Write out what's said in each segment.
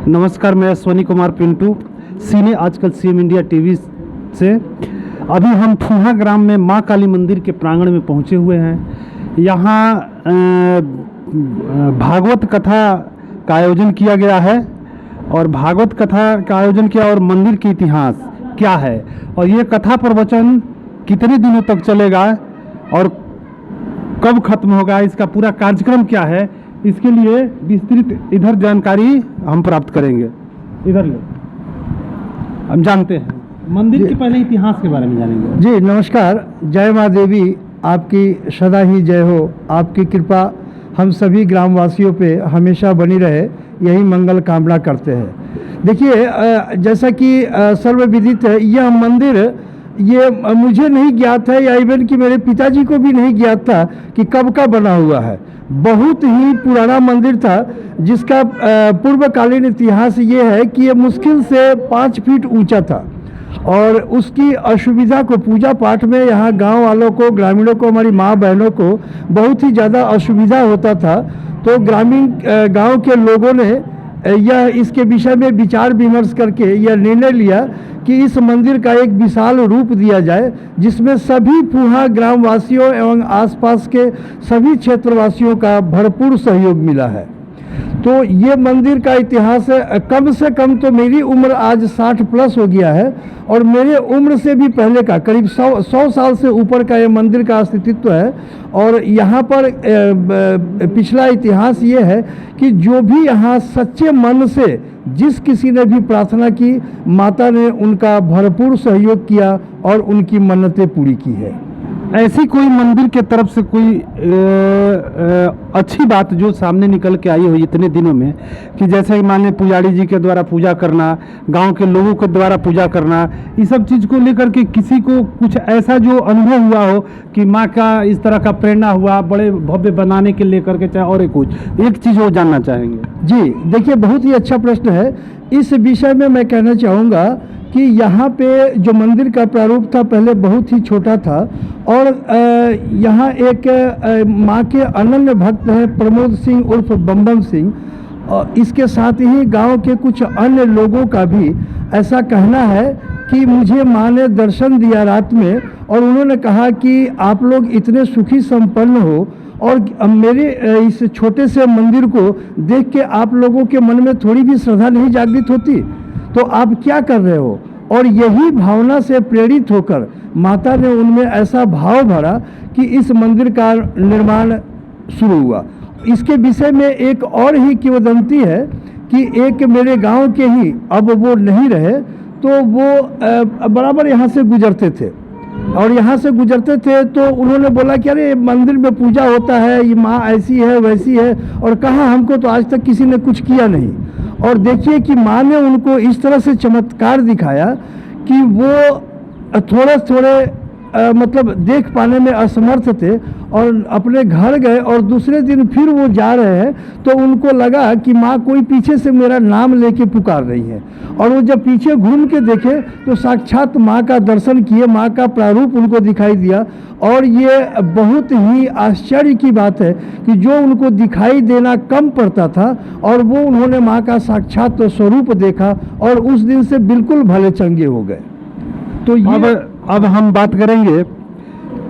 नमस्कार, मैं अश्वनी कुमार पिंटू सीने आजकल सीएम इंडिया टीवी से। अभी हम फूहा ग्राम में माँ काली मंदिर के प्रांगण में पहुँचे हुए हैं। यहाँ भागवत कथा का आयोजन किया गया है और भागवत कथा का आयोजन किया और मंदिर के इतिहास क्या है और ये कथा प्रवचन कितने दिनों तक चलेगा और कब खत्म होगा, इसका पूरा कार्यक्रम क्या है, इसके लिए विस्तृत इधर जानकारी हम प्राप्त करेंगे। इधर ले हम जानते हैं मंदिर के पहले इतिहास के बारे में जानेंगे। जी नमस्कार, जय माँ देवी, आपकी सदा ही जय हो। आपकी कृपा हम सभी ग्रामवासियों पे हमेशा बनी रहे, यही मंगल कामना करते हैं। देखिए, जैसा कि सर्वविदित है, यह मंदिर ये मुझे नहीं ज्ञात है या इवन कि मेरे पिताजी को भी नहीं ज्ञात था कि कब का बना हुआ है। बहुत ही पुराना मंदिर था जिसका पूर्वकालीन इतिहास ये है कि ये मुश्किल से 5 फीट ऊंचा था और उसकी असुविधा को पूजा पाठ में यहाँ गांव वालों को, ग्रामीणों को, हमारी माँ बहनों को बहुत ही ज़्यादा असुविधा होता था। तो ग्रामीण गांव के लोगों ने यह इसके विषय में विचार विमर्श करके यह निर्णय लिया कि इस मंदिर का एक विशाल रूप दिया जाए जिसमें सभी फूहा ग्रामवासियों एवं आसपास के सभी क्षेत्रवासियों का भरपूर सहयोग मिला है। तो ये मंदिर का इतिहास है, कम से कम तो मेरी उम्र आज 60 प्लस हो गया है और मेरे उम्र से भी पहले का करीब 100 साल से ऊपर का ये मंदिर का अस्तित्व है। और यहाँ पर पिछला इतिहास ये है कि जो भी यहाँ सच्चे मन से जिस किसी ने भी प्रार्थना की, माता ने उनका भरपूर सहयोग किया और उनकी मन्नतें पूरी की है। ऐसी कोई मंदिर के तरफ से कोई अच्छी बात जो सामने निकल के आई हो इतने दिनों में, कि जैसे मान लें पुजारी जी के द्वारा पूजा करना, गांव के लोगों के द्वारा पूजा करना, इस सब चीज़ को लेकर के किसी को कुछ ऐसा जो अनुभव हुआ हो कि माँ का इस तरह का प्रेरणा हुआ बड़े भव्य बनाने के लेकर के, चाहे और एक चीज़ वो जानना चाहेंगे। जी देखिए, बहुत ही अच्छा प्रश्न है। इस विषय में मैं कहना चाहूँगा कि यहाँ पे जो मंदिर का प्रारूप था पहले बहुत ही छोटा था और यहाँ एक माँ के अनन्य भक्त हैं प्रमोद सिंह उर्फ बम्बम सिंह, और इसके साथ ही गांव के कुछ अन्य लोगों का भी ऐसा कहना है कि मुझे माँ ने दर्शन दिया रात में और उन्होंने कहा कि आप लोग इतने सुखी संपन्न हो और मेरे इस छोटे से मंदिर को देख के आप लोगों के मन में थोड़ी भी श्रद्धा नहीं जागृत होती, तो आप क्या कर रहे हो। और यही भावना से प्रेरित होकर माता ने उनमें ऐसा भाव भरा कि इस मंदिर का निर्माण शुरू हुआ। इसके विषय में एक और ही किंवदंती है कि एक मेरे गांव के ही, अब वो नहीं रहे, तो वो बराबर यहाँ से गुजरते थे और यहाँ से गुजरते थे तो उन्होंने बोला कि अरे मंदिर में पूजा होता है, ये माँ ऐसी है वैसी है, और कहा हमको तो आज तक किसी ने कुछ किया नहीं। और देखिए कि माँ ने उनको इस तरह से चमत्कार दिखाया कि वो थोड़े मतलब देख पाने में असमर्थ थे और अपने घर गए और दूसरे दिन फिर वो जा रहे हैं तो उनको लगा कि माँ कोई पीछे से मेरा नाम लेके पुकार रही है। और वो जब पीछे घूम के देखे तो साक्षात माँ का दर्शन किए, माँ का प्रारूप उनको दिखाई दिया। और ये बहुत ही आश्चर्य की बात है कि जो उनको दिखाई देना कम पड़ता था और वो उन्होंने माँ का साक्षात स्वरूप देखा और उस दिन से बिल्कुल भले चंगे हो गए। तो ये अब हम बात करेंगे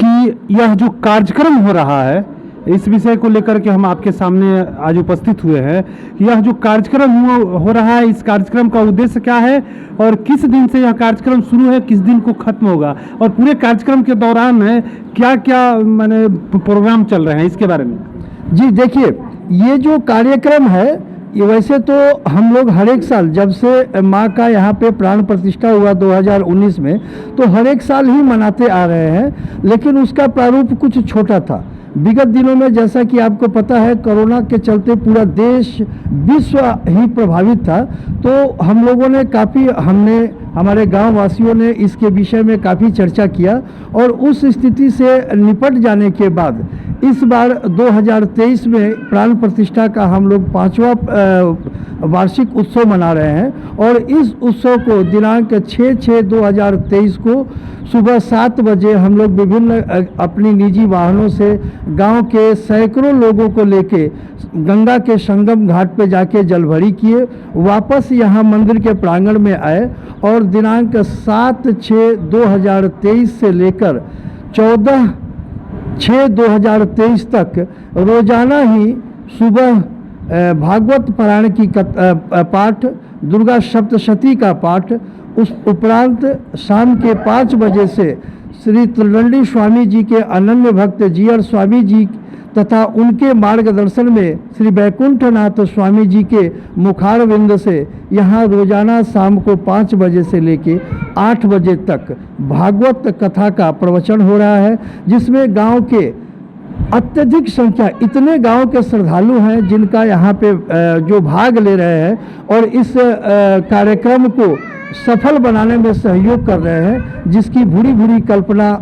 कि यह जो कार्यक्रम हो रहा है, इस विषय को लेकर के हम आपके सामने आज उपस्थित हुए हैं। यह जो कार्यक्रम हो रहा है, इस कार्यक्रम का उद्देश्य क्या है और किस दिन से यह कार्यक्रम शुरू है, किस दिन को खत्म होगा, और पूरे कार्यक्रम के दौरान क्या क्या माने प्रोग्राम चल रहे हैं, इसके बारे में। जी देखिए, ये जो कार्यक्रम है ये वैसे तो हम लोग हर एक साल, जब से माँ का यहाँ पे प्राण प्रतिष्ठा हुआ 2019 में, तो हर एक साल ही मनाते आ रहे हैं, लेकिन उसका प्रारूप कुछ छोटा था। विगत दिनों में जैसा कि आपको पता है, कोरोना के चलते पूरा देश, विश्व ही प्रभावित था, तो हम लोगों ने हमारे गांव वासियों ने इसके विषय में काफ़ी चर्चा किया और उस स्थिति से निपट जाने के बाद इस बार 2023 में प्राण प्रतिष्ठा का हम लोग 5वां वार्षिक उत्सव मना रहे हैं और इस उत्सव को दिनांक 6/6/2023 को सुबह 7 बजे हम लोग विभिन्न अपनी निजी वाहनों से गांव के सैकड़ों लोगों को लेके गंगा के संगम घाट पे जाके जलभरी किए, वापस यहाँ मंदिर के प्रांगण में आए और दिनांक 7/6/2023 से लेकर 14/6/2023 तक रोजाना ही सुबह भागवत पारायण की पाठ, दुर्गा सप्तशती का पाठ, उस उपरांत शाम के 5 बजे से श्री त्रिदंडी स्वामी जी के अनन्य भक्त जीयर स्वामी जी तथा उनके मार्गदर्शन में श्री बैकुंठनाथ स्वामी जी के मुखारविंद से यहाँ रोजाना शाम को 5 बजे से लेके 8 बजे तक भागवत कथा का प्रवचन हो रहा है, जिसमें गांव के अत्यधिक संख्या, इतने गांव के श्रद्धालु हैं जिनका यहाँ पे जो भाग ले रहे हैं और इस कार्यक्रम को सफल बनाने में सहयोग कर रहे हैं, जिसकी भूरी भूरी कल्पना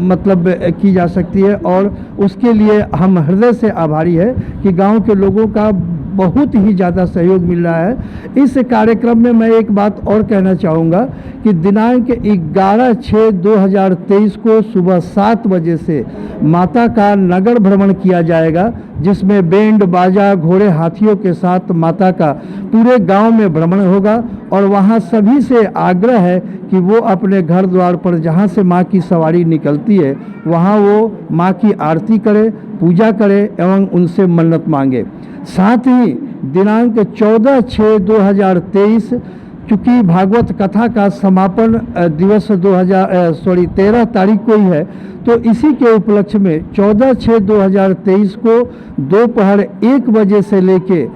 मतलब की जा सकती है और उसके लिए हम हृदय से आभारी है कि गांव के लोगों का बहुत ही ज़्यादा सहयोग मिल रहा है। इस कार्यक्रम में मैं एक बात और कहना चाहूँगा कि दिनांक 11/6/2023 को सुबह 7 बजे से माता का नगर भ्रमण किया जाएगा, जिसमें बैंड बाजा घोड़े हाथियों के साथ माता का पूरे गांव में भ्रमण होगा और वहां सभी से आग्रह है कि वो अपने घर द्वार पर जहां से मां की सवारी निकलती है वहां वो मां की आरती करे, पूजा करे एवं उनसे मन्नत मांगे। साथ ही दिनांक 14/6/2023 चूँकि भागवत कथा का समापन दिवस 13 तारीख को ही है, तो इसी के उपलक्ष्य में 14/6/2023 को दोपहर 1 बजे से लेके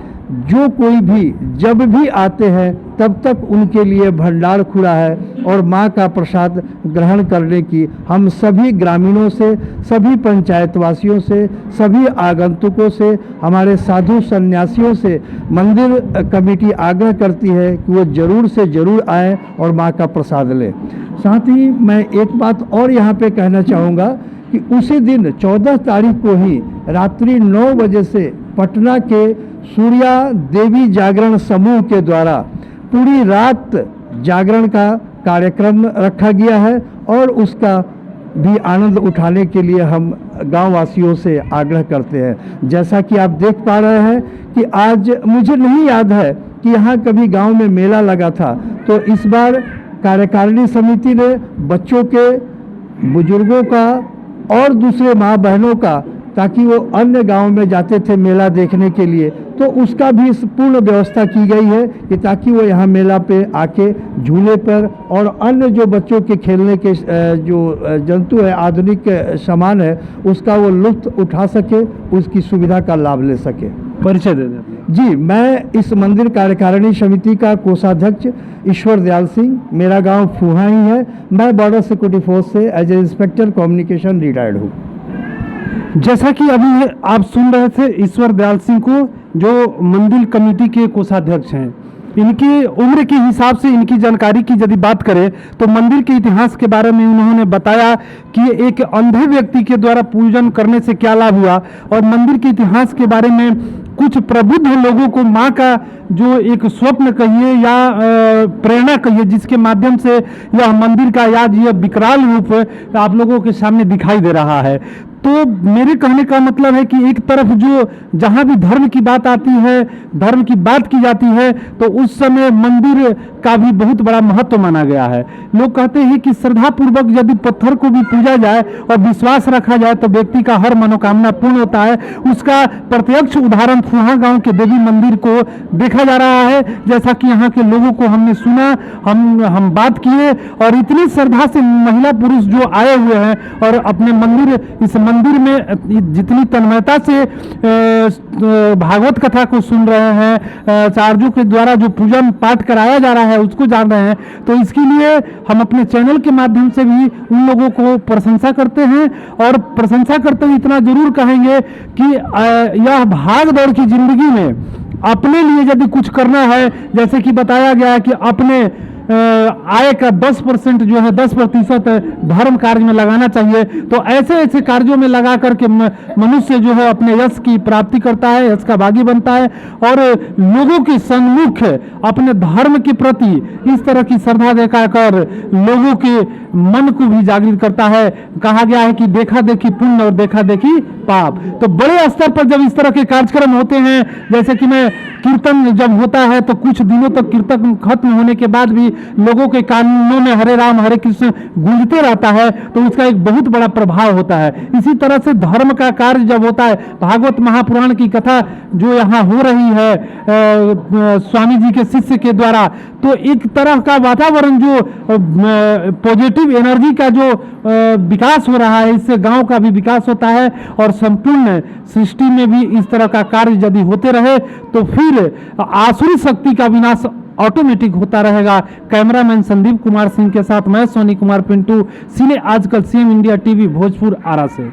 जो कोई भी जब भी आते हैं तब तक उनके लिए भंडार खुला है और माँ का प्रसाद ग्रहण करने की हम सभी ग्रामीणों से, सभी पंचायतवासियों से, सभी आगंतुकों से, हमारे साधु सन्यासियों से मंदिर कमेटी आग्रह करती है कि वो ज़रूर से ज़रूर आएँ और माँ का प्रसाद लें। साथ ही मैं एक बात और यहाँ पे कहना चाहूँगा कि उसी दिन 14 तारीख को ही रात्रि 9 बजे से पटना के सूर्या देवी जागरण समूह के द्वारा पूरी रात जागरण का कार्यक्रम रखा गया है और उसका भी आनंद उठाने के लिए हम गांव वासियों से आग्रह करते हैं। जैसा कि आप देख पा रहे हैं कि आज मुझे नहीं याद है कि यहाँ कभी गांव में मेला लगा था, तो इस बार कार्यकारिणी समिति ने बच्चों के, बुजुर्गों का और दूसरे माँ बहनों का, ताकि वो अन्य गांव में जाते थे मेला देखने के लिए, तो उसका भी पूर्ण व्यवस्था की गई है कि ताकि वो यहाँ मेला पे आके झूले पर और अन्य जो बच्चों के खेलने के जो जंतु है, आधुनिक सामान है, उसका वो लुत्फ उठा सके, उसकी सुविधा का लाभ ले सके। परिचय दे दें। जी, मैं इस मंदिर कार्यकारिणी समिति का कोषाध्यक्ष ईश्वर दयाल सिंह, मेरा गांव फूहा ही है। मैं बॉर्डर सिक्योरिटी फोर्स से as a inspector communication retired हूँ। जैसा कि अभी आप सुन रहे थे ईश्वर दयाल सिंह को, जो मंदिर कमेटी के कोषाध्यक्ष हैं। इनकी उम्र के हिसाब से इनकी जानकारी की यदि बात करें तो मंदिर के इतिहास के बारे में उन्होंने बताया कि एक अंधे व्यक्ति के द्वारा पूजन करने से क्या लाभ हुआ और मंदिर के इतिहास के बारे में कुछ प्रबुद्ध लोगों को माँ का जो एक स्वप्न कहिए या प्रेरणा कहिए, जिसके माध्यम से यह मंदिर का आज यह विकराल रूप आप लोगों के सामने दिखाई दे रहा है। तो मेरे कहने का मतलब है कि एक तरफ जो जहाँ भी धर्म की बात आती है, धर्म की बात की जाती है, तो उस समय मंदिर का भी बहुत बड़ा महत्व माना गया है। लोग कहते हैं कि श्रद्धापूर्वक यदि पत्थर को भी पूजा जाए और विश्वास रखा जाए तो व्यक्ति का हर मनोकामना पूर्ण होता है। उसका प्रत्यक्ष उदाहरण फूहा गांव के देवी मंदिर को देखा जा रहा है। जैसा कि यहाँ के लोगों को हमने सुना, हम बात किए और इतनी श्रद्धा से महिला पुरुष जो आए हुए हैं और अपने इस मंदिर में जितनी तन्मयता से भागवत कथा को सुन रहे हैं, आचार्यों के द्वारा जो पूजन पाठ कराया जा रहा है उसको जान रहे हैं, तो इसके लिए हम अपने चैनल के माध्यम से भी उन लोगों को प्रशंसा करते हैं। और प्रशंसा करते हुए इतना जरूर कहेंगे कि यह भाग दौड़ की जिंदगी में अपने लिए यदि कुछ करना है, जैसे कि बताया गया है कि अपने आय का 10% जो है 10% धर्म कार्य में लगाना चाहिए। तो ऐसे ऐसे कार्यों में लगा करके मनुष्य जो है अपने यश की प्राप्ति करता है, यश का भागी बनता है और लोगों के सन्मुख अपने धर्म के प्रति इस तरह की श्रद्धा दिखाकर लोगों के मन को भी जागृत करता है। कहा गया है कि देखा देखी पुण्य और देखा देखी पाप। तो बड़े स्तर पर जब इस तरह के कार्यक्रम होते हैं, जैसे कि मैं कीर्तन जब होता है तो कुछ दिनों तक कीर्तन खत्म होने के बाद भी लोगों के कानों में हरे राम हरे कृष्ण गूंजते रहता है, तो उसका एक बहुत बड़ा प्रभाव होता है। इसी तरह से धर्म का कार्य जब होता है, भागवत महापुराण की कथा जो यहाँ हो रही है स्वामी जी के शिष्य के द्वारा, तो एक तरह का वातावरण जो पॉजिटिव एनर्जी का जो विकास हो रहा है, इससे गांव का भी विकास होता है और संपूर्ण सृष्टि में भी इस तरह का कार्य यदि होते रहे तो फिर आसुरी शक्ति का विनाश ऑटोमेटिक होता रहेगा। कैमरामैन संदीप कुमार सिंह के साथ मैं सोनी कुमार पिंटू, सीने आजकल सीएम इंडिया टीवी भोजपुर आरा से।